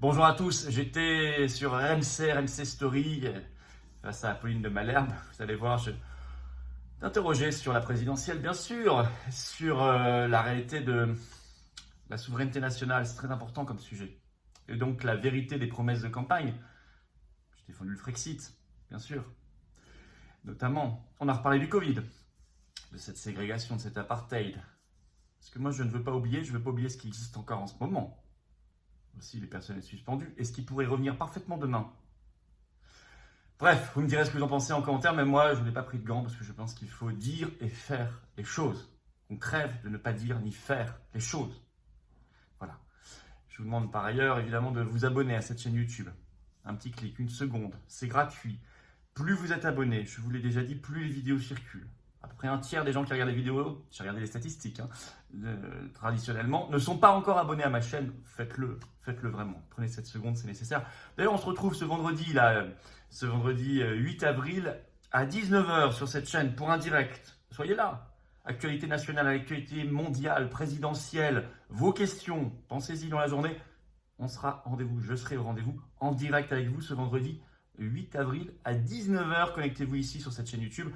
Bonjour à tous, j'étais sur RMC Story face à Apolline de Malherbe. Vous allez voir, je t'interrogeais sur la présidentielle, bien sûr, sur la réalité de la souveraineté nationale, c'est très important comme sujet. Et donc la vérité des promesses de campagne. J'ai défendu le Frexit, bien sûr. Notamment, on a reparlé du Covid, de cette ségrégation, de cet apartheid. Parce que moi, je ne veux pas oublier, je ne veux pas oublier ce qui existe encore en ce moment. Aussi les personnels suspendus, et ce qui pourrait revenir parfaitement demain. Bref, vous me direz ce que vous en pensez en commentaire, mais moi je n'ai pas pris de gants parce que je pense qu'il faut dire et faire les choses. On crève de ne pas dire ni faire les choses. Voilà. Je vous demande par ailleurs évidemment de vous abonner à cette chaîne YouTube. Un petit clic, une seconde, c'est gratuit. Plus vous êtes abonné, je vous l'ai déjà dit, plus les vidéos circulent. À peu près un tiers des gens qui regardent les vidéos, j'ai regardé les statistiques, traditionnellement, ne sont pas encore abonnés à ma chaîne. Faites-le vraiment. Prenez cette seconde, c'est nécessaire. D'ailleurs, on se retrouve ce vendredi 8 avril à 19h sur cette chaîne pour un direct. Soyez là. Actualité nationale, actualité mondiale, présidentielle, vos questions, pensez-y dans la journée. On sera au rendez-vous, je serai au rendez-vous en direct avec vous ce vendredi 8 avril à 19h. Connectez-vous ici sur cette chaîne YouTube.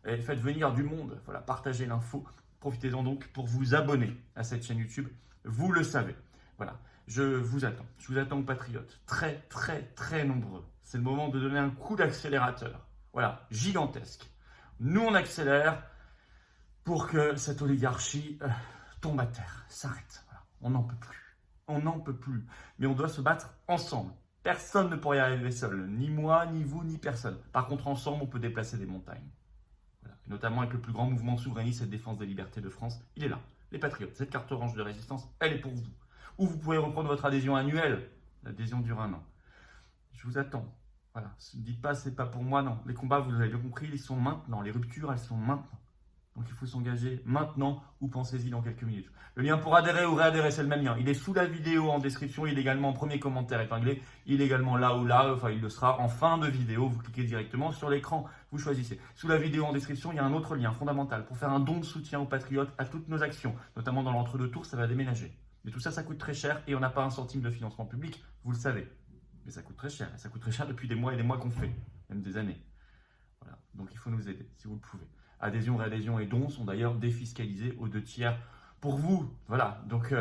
Et faites venir du monde, voilà, partagez l'info, profitez-en donc pour vous abonner à cette chaîne YouTube, vous le savez. Voilà, je vous attends patriotes, très nombreux. C'est le moment de donner un coup d'accélérateur, voilà, gigantesque. Nous on accélère pour que cette oligarchie tombe à terre, s'arrête, voilà. On n'en peut plus, mais on doit se battre ensemble. Personne ne pourrait y arriver seul, ni moi, ni vous, ni personne. Par contre, ensemble, on peut déplacer des montagnes. Voilà. Notamment avec le plus grand mouvement souverainiste et de défense des libertés de France, il est là. Les patriotes, cette carte orange de résistance, elle est pour vous. Ou vous pouvez reprendre votre adhésion annuelle. L'adhésion dure 1 an. Je vous attends. Voilà. Ne dites pas c'est pas pour moi, non. Les combats, vous avez bien compris, ils sont maintenant. Les ruptures, elles sont maintenant. Donc il faut s'engager maintenant ou pensez-y dans quelques minutes. Le lien pour adhérer ou réadhérer, c'est le même lien. Il est sous la vidéo en description, il est également en premier commentaire épinglé, il est également là ou là, enfin il le sera en fin de vidéo. Vous cliquez directement sur l'écran, vous choisissez. Sous la vidéo en description, il y a un autre lien fondamental pour faire un don de soutien aux patriotes à toutes nos actions, notamment dans l'entre-deux tours, ça va déménager. Mais tout ça, ça coûte très cher et on n'a pas un centime de financement public, vous le savez. Mais ça coûte très cher, et ça coûte très cher depuis des mois et des mois qu'on fait, même des années. Voilà. Donc il faut nous aider, si vous le pouvez. Adhésion, réadhésion et dons sont d'ailleurs défiscalisés aux 2/3 pour vous. Voilà, donc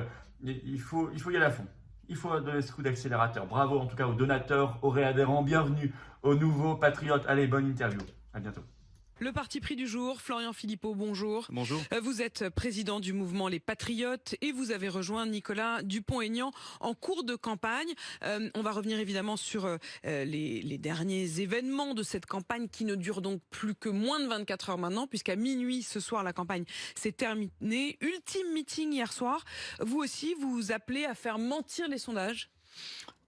il faut y aller à fond. Il faut donner ce coup d'accélérateur. Bravo en tout cas aux donateurs, aux réadhérents. Bienvenue aux nouveaux patriotes. Allez, bonne interview. À bientôt. Le parti pris du jour, Florian Philippot, bonjour. Bonjour. Vous êtes président du mouvement Les Patriotes et vous avez rejoint Nicolas Dupont-Aignan en cours de campagne. On va revenir évidemment sur les derniers événements de cette campagne qui ne dure donc plus que moins de 24 heures maintenant, puisqu'à minuit ce soir la campagne s'est terminée. Ultime meeting hier soir. Vous aussi, vous appelez à faire mentir les sondages ?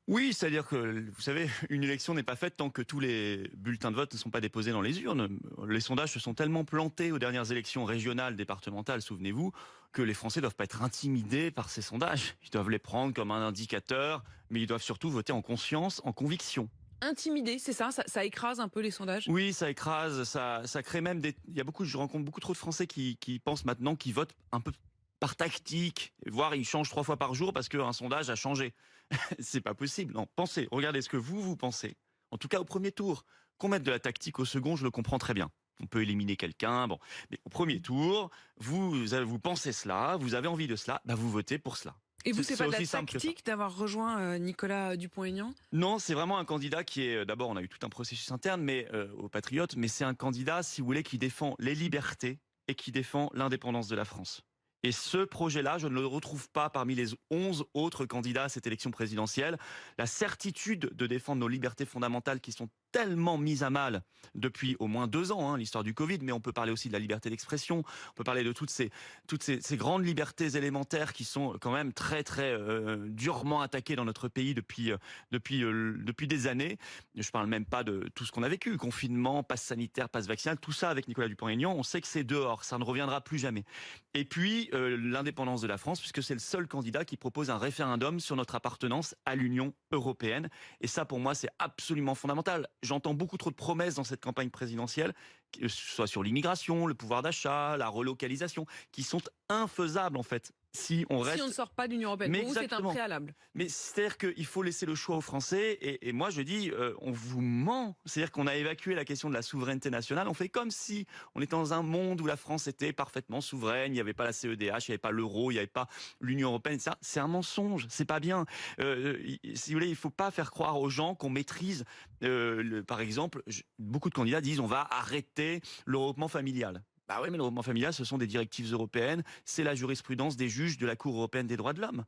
Oui, c'est-à-dire que, vous savez, une élection n'est pas faite tant que tous les bulletins de vote ne sont pas déposés dans les urnes. Les sondages se sont tellement plantés aux dernières élections régionales, départementales, souvenez-vous, que les Français ne doivent pas être intimidés par ces sondages. Ils doivent les prendre comme un indicateur, mais ils doivent surtout voter en conscience, en conviction. Intimidé, c'est ça, ça écrase un peu les sondages ? Oui, ça écrase, ça crée même des... Je rencontre beaucoup trop de Français qui pensent maintenant qu'ils votent un peu par tactique, voire ils changent 3 fois par jour parce qu'un sondage a changé. C'est pas possible. Non, pensez, regardez ce que vous pensez. En tout cas, au premier tour. Qu'on mette de la tactique au second, je le comprends très bien. On peut éliminer quelqu'un, bon. Mais au premier tour, vous pensez cela, vous avez envie de cela, bah vous votez pour cela. Et vous, c'est pas de la aussi simple que ça. tactique d'avoir rejoint Nicolas Dupont-Aignan ? Non, c'est vraiment un candidat qui est... D'abord, on a eu tout un processus interne mais aux Patriotes, mais c'est un candidat, si vous voulez, qui défend les libertés et qui défend l'indépendance de la France. Et ce projet-là, je ne le retrouve pas parmi les 11 autres candidats à cette élection présidentielle. La certitude de défendre nos libertés fondamentales qui sont tellement mises à mal depuis au moins 2 ans, l'histoire du Covid, mais on peut parler aussi de la liberté d'expression, on peut parler de toutes ces grandes libertés élémentaires qui sont quand même très durement attaquées dans notre pays depuis des années. Je parle même pas de tout ce qu'on a vécu, confinement, passe sanitaire, passe vaccinal, tout ça avec Nicolas Dupont-Aignan, on sait que c'est dehors, ça ne reviendra plus jamais. Et puis l'indépendance de la France, puisque c'est le seul candidat qui propose un référendum sur notre appartenance à l'Union européenne. Et ça, pour moi, c'est absolument fondamental. J'entends beaucoup trop de promesses dans cette campagne présidentielle, que ce soit sur l'immigration, le pouvoir d'achat, la relocalisation, qui sont infaisables en fait. si on reste... Si on ne sort pas de l'Union européenne, Mais pour vous, c'est un exactement. préalable. Mais c'est-à-dire qu'il faut laisser le choix aux Français. Et moi, je dis, on vous ment. C'est-à-dire qu'on a évacué la question de la souveraineté nationale. On fait comme si on était dans un monde où la France était parfaitement souveraine. Il n'y avait pas la CEDH, il n'y avait pas l'euro, il n'y avait pas l'Union européenne. Ça, c'est un mensonge. C'est pas bien. Si vous voulez, il faut pas faire croire aux gens qu'on maîtrise. Par exemple, beaucoup de candidats disent on va arrêter le regroupement familial. Bah oui, mais le regroupement familial, ce sont des directives européennes, c'est la jurisprudence des juges de la Cour européenne des droits de l'homme.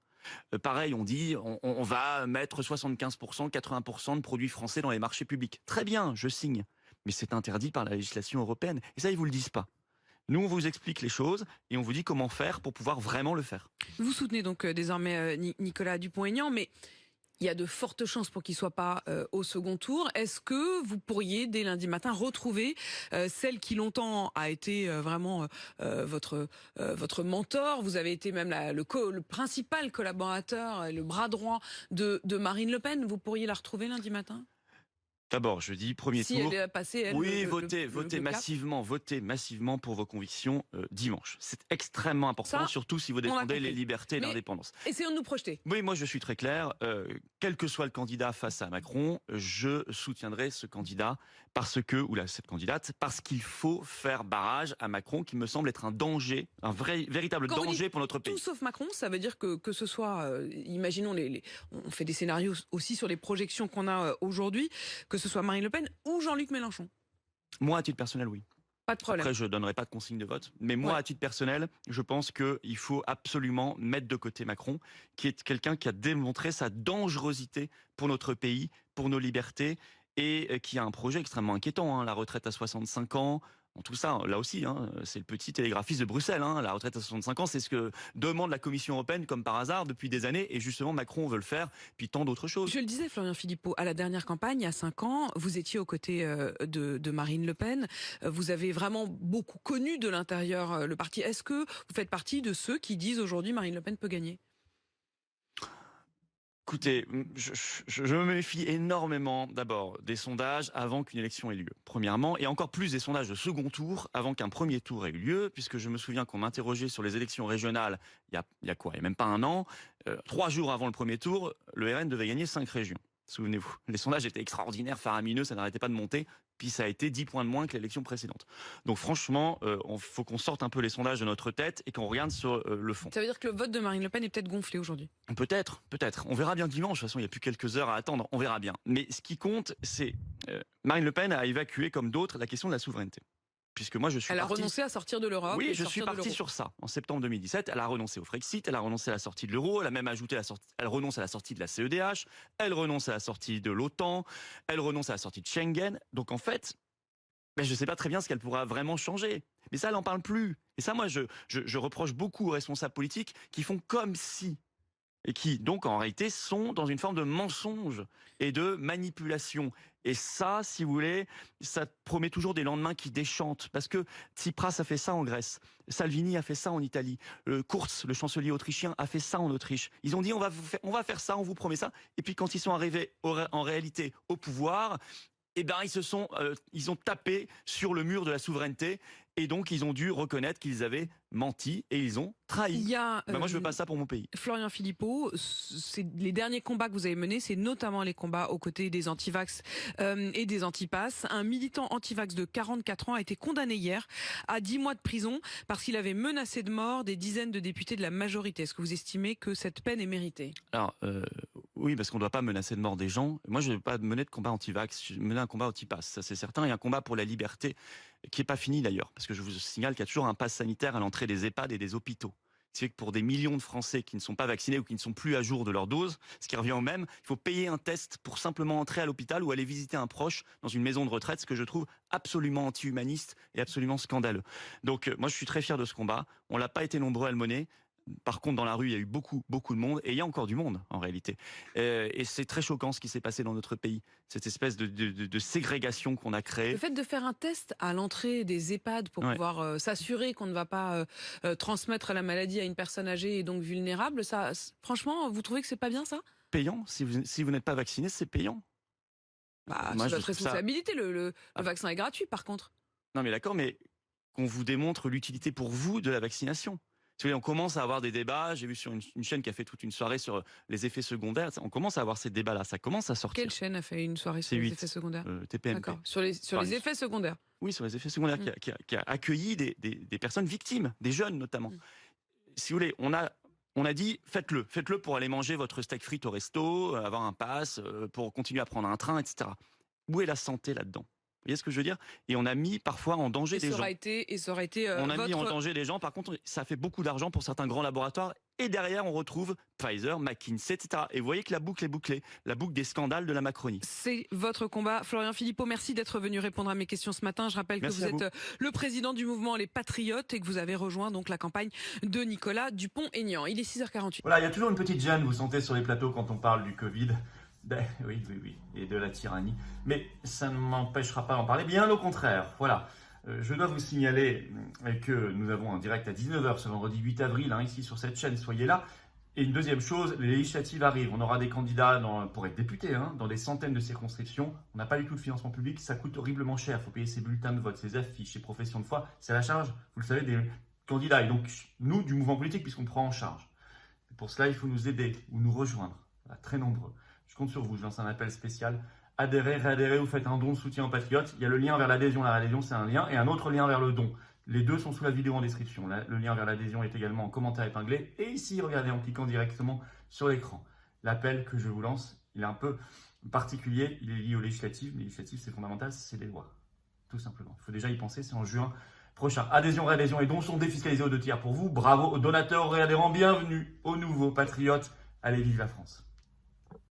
Pareil, on dit on va mettre 75%, 80% de produits français dans les marchés publics. Très bien, je signe. Mais c'est interdit par la législation européenne. Et ça, ils vous le disent pas. Nous, on vous explique les choses et on vous dit comment faire pour pouvoir vraiment le faire. Vous soutenez donc désormais Nicolas Dupont-Aignan, mais il y a de fortes chances pour qu'il ne soit pas au second tour. Est-ce que vous pourriez, dès lundi matin, retrouver celle qui longtemps a été vraiment votre mentor? Vous avez été même le principal collaborateur, le bras droit de Marine Le Pen. Vous pourriez la retrouver lundi matin? D'abord, je dis premier Si tour. elle est passée, elle, Oui, le votez massivement pour vos convictions dimanche. C'est extrêmement important, Ça, surtout si vous a défendez compris. les libertés et Mais l'indépendance. essayons de nous projeter. Oui, moi je suis très clair. Quel que soit le candidat face à Macron, je soutiendrai ce candidat cette candidate, parce qu'il faut faire barrage à Macron, qui me semble être un danger, véritable Quand vous danger dites pour notre pays. Tout sauf Macron, ça veut dire que ce soit, imaginons on fait des scénarios aussi sur les projections qu'on a aujourd'hui, que ce soit Marine Le Pen ou Jean-Luc Mélenchon. Moi, à titre personnel, oui. Pas de problème. Après, je donnerai pas de consigne de vote. Mais moi, Ouais. à titre personnel, je pense qu'il faut absolument mettre de côté Macron, qui est quelqu'un qui a démontré sa dangerosité pour notre pays, pour nos libertés, et qui a un projet extrêmement inquiétant. La retraite à 65 ans, tout ça, là aussi, c'est le petit télégraphiste de Bruxelles. La retraite à 65 ans, c'est ce que demande la Commission européenne, comme par hasard, depuis des années. Et justement, Macron veut le faire, puis tant d'autres choses. Je le disais, Florian Philippot, à la dernière campagne, il y a 5 ans, vous étiez aux côtés de Marine Le Pen. Vous avez vraiment beaucoup connu de l'intérieur le parti. Est-ce que vous faites partie de ceux qui disent aujourd'hui Marine Le Pen peut gagner? Écoutez, je me méfie énormément d'abord des sondages avant qu'une élection ait lieu, premièrement, et encore plus des sondages de second tour avant qu'un premier tour ait eu lieu, puisque je me souviens qu'on m'interrogeait sur les élections régionales il y a même pas un an, 3 jours avant le premier tour, le RN devait gagner 5 régions. Souvenez-vous, les sondages étaient extraordinaires, faramineux, ça n'arrêtait pas de monter, puis ça a été 10 points de moins que l'élection précédente. Donc franchement, faut qu'on sorte un peu les sondages de notre tête et qu'on regarde sur le fond. Ça veut dire que le vote de Marine Le Pen est peut-être gonflé aujourd'hui? Peut-être. On verra bien dimanche. De toute façon, il n'y a plus quelques heures à attendre. On verra bien. Mais ce qui compte, c'est Marine Le Pen a évacué, comme d'autres, la question de la souveraineté. Puisque moi, je suis Elle parti... a renoncé à sortir de l'Europe. Oui, et je suis sortir de parti l'euro. sur ça. En septembre 2017, elle a renoncé au Frexit, elle a renoncé à la sortie de l'euro, elle a même ajouté elle renonce à la sortie de la CEDH, elle renonce à la sortie de l'OTAN, elle renonce à la sortie de Schengen. Donc en fait, je ne sais pas très bien ce qu'elle pourra vraiment changer. Mais ça, elle n'en parle plus. Et ça, moi, je reproche beaucoup aux responsables politiques qui font comme si, et qui, donc, en réalité, sont dans une forme de mensonge et de manipulation. Et ça, si vous voulez, ça promet toujours des lendemains qui déchantent. Parce que Tsipras a fait ça en Grèce, Salvini a fait ça en Italie, Kurz, le chancelier autrichien, a fait ça en Autriche. Ils ont dit on va faire ça, on vous promet ça. Et puis quand ils sont arrivés en réalité au pouvoir, ils ont tapé sur le mur de la souveraineté. Et donc, ils ont dû reconnaître qu'ils avaient menti et ils ont trahi. Moi, je veux pas ça pour mon pays. Florian Philippot, les derniers combats que vous avez menés, c'est notamment les combats aux côtés des antivax et des antipasses. Un militant antivax de 44 ans a été condamné hier à 10 mois de prison parce qu'il avait menacé de mort des dizaines de députés de la majorité. Est-ce que vous estimez que cette peine est méritée? Alors, oui, parce qu'on ne doit pas menacer de mort des gens. Moi, je ne vais pas mener de combat anti-vax, je vais mener un combat anti-pass, ça c'est certain, et un combat pour la liberté qui n'est pas fini d'ailleurs, parce que je vous signale qu'il y a toujours un pass sanitaire à l'entrée des EHPAD et des hôpitaux. Ce qui fait que pour des millions de Français qui ne sont pas vaccinés ou qui ne sont plus à jour de leur dose, ce qui revient au même, il faut payer un test pour simplement entrer à l'hôpital ou aller visiter un proche dans une maison de retraite, ce que je trouve absolument anti-humaniste et absolument scandaleux. Donc moi, je suis très fier de ce combat. On l'a pas été nombreux à le mener. Par contre, dans la rue, il y a eu beaucoup de monde, et il y a encore du monde, en réalité. Et c'est très choquant ce qui s'est passé dans notre pays, cette espèce de ségrégation qu'on a créée. Le fait de faire un test à l'entrée des EHPAD pour pouvoir s'assurer qu'on ne va pas transmettre la maladie à une personne âgée et donc vulnérable, ça, franchement, vous trouvez que c'est pas bien ça? Payant, si vous n'êtes pas vacciné, c'est payant. C'est votre responsabilité, le vaccin est gratuit par contre. Non mais d'accord, mais qu'on vous démontre l'utilité pour vous de la vaccination. Si vous voulez, on commence à avoir des débats. J'ai vu sur une chaîne qui a fait toute une soirée sur les effets secondaires. On commence à avoir ces débats-là. Ça commence à sortir. Quelle chaîne a fait une soirée sur les effets secondaires? TPMP. D'accord. Sur les effets secondaires. Oui, sur les effets secondaires, qui a accueilli des personnes victimes, des jeunes notamment. Si vous voulez, on a dit faites-le pour aller manger votre steak frites au resto, avoir un pass, pour continuer à prendre un train, etc. Où est la santé là-dedans? Vous voyez ce que je veux dire? Et on a mis parfois en danger des gens. Ça aurait été on a mis en danger les gens. Par contre, ça fait beaucoup d'argent pour certains grands laboratoires. Et derrière, on retrouve Pfizer, McKinsey, etc. Et vous voyez que la boucle est bouclée. La boucle des scandales de la Macronie. C'est votre combat. Florian Philippot, merci d'être venu répondre à mes questions ce matin. Je rappelle que vous êtes le président du mouvement Les Patriotes et que vous avez rejoint donc la campagne de Nicolas Dupont-Aignan. Il est 6h48. Voilà, il y a toujours une petite gêne, vous sentez sur les plateaux quand on parle du Covid. Oui, et de la tyrannie. Mais ça ne m'empêchera pas d'en parler, bien au contraire. Voilà, je dois vous signaler que nous avons un direct à 19h ce vendredi 8 avril, ici sur cette chaîne, soyez là. Et une deuxième chose, les législatives arrivent. On aura des candidats pour être députés dans des centaines de circonscriptions. On n'a pas du tout de financement public, ça coûte horriblement cher. Il faut payer ses bulletins de vote, ses affiches, ses professions de foi. C'est à la charge, vous le savez, des candidats. Et donc, nous, du mouvement politique, puisqu'on prend en charge. Et pour cela, il faut nous aider ou nous rejoindre. Voilà, très nombreux. Je compte sur vous, je lance un appel spécial. Adhérez, réadhérez ou faites un don de soutien aux patriotes. Il y a le lien vers l'adhésion. La réadhésion, c'est un lien. Et un autre lien vers le don. Les deux sont sous la vidéo en description. Le lien vers l'adhésion est également en commentaire épinglé. Et ici, regardez en cliquant directement sur l'écran. L'appel que je vous lance, il est un peu particulier. Il est lié aux législatives. Les législatives, c'est fondamental, c'est des lois. Tout simplement. Il faut déjà y penser, c'est en juin prochain. Adhésion, réadhésion et dons sont défiscalisés aux 2 tiers pour vous. Bravo aux donateurs, aux réadhérents. Bienvenue aux nouveaux patriotes. Allez, vive la France.